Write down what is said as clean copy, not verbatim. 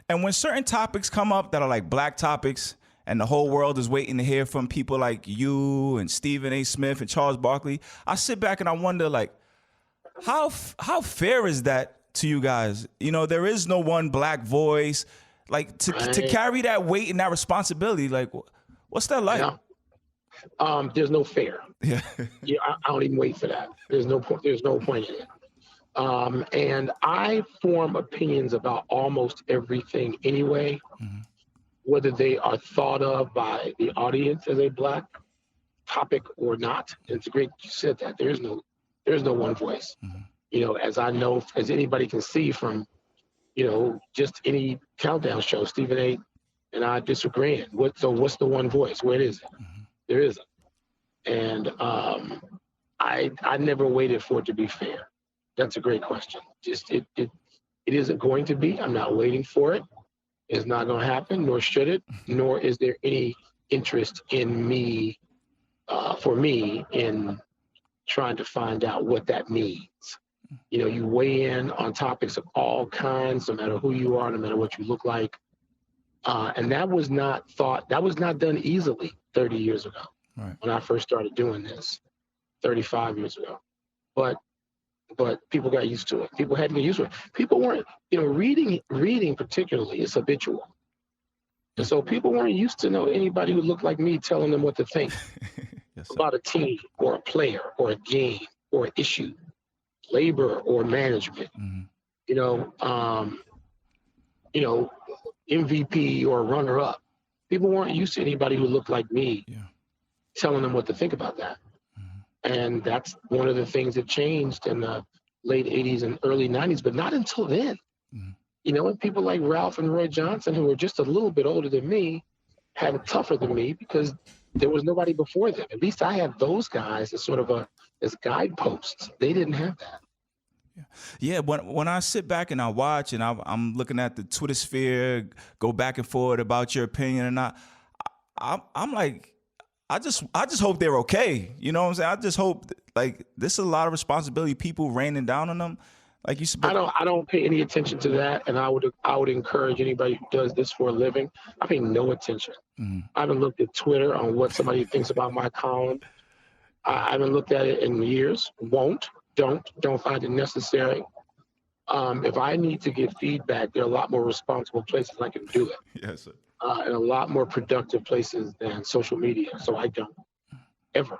And when certain topics come up that are like black topics, and the whole world is waiting to hear from people like you and Stephen A. Smith and Charles Barkley, I sit back and I wonder, like, how fair is that to you guys? You know, there is no one black voice. Like, to carry that weight and that responsibility, like, what's that like? Yeah. There's no fair. Yeah. I don't even wait for that. There's no point in it. And I form opinions about almost everything anyway. Mm-hmm. Whether they are thought of by the audience as a black topic or not. And it's great you said that. There's no one voice. Mm-hmm. You know, as anybody can see from, you know, just any countdown show, Stephen A. and I disagreeing. So what's the one voice? Where is it? Mm-hmm. There isn't. And I never waited for it to be fair. That's a great question. Just it isn't going to be. I'm not waiting for it. It's not going to happen, nor should it, nor is there any interest in me, for me, in trying to find out what that means. You know, you weigh in on topics of all kinds, no matter who you are, no matter what you look like. And that was not done easily 30 years ago, right, when I first started doing this, 35 years ago. But people got used to it. People had to get used to it. People weren't, you know, reading particularly is habitual. And so people weren't used to know anybody who looked like me telling them what to think about a team or a player or a game or an issue, labor or management, mm-hmm. you know, MVP or runner-up. People weren't used to anybody who looked like me telling them what to think about that. And that's one of the things that changed in the late 80s and early 90s, but not until then. Mm-hmm. You know, and people like Ralph and Roy Johnson, who were just a little bit older than me, had it tougher than me because there was nobody before them. At least I have those guys as sort of as guideposts. They didn't have that. Yeah, when I sit back and I watch and I'm looking at the Twitter sphere, go back and forth about your opinion, and I'm like, I just hope they're okay. You know what I'm saying? I just hope, like, this is a lot of responsibility, people raining down on them. Like you said, I don't pay any attention to that, and I would encourage anybody who does this for a living. I pay no attention. Mm-hmm. I haven't looked at Twitter on what somebody thinks about my column. I haven't looked at it in years. Don't find it necessary. If I need to get feedback, there are a lot more responsible places I can do it. Yes, sir. And a lot more productive places than social media. So I don't ever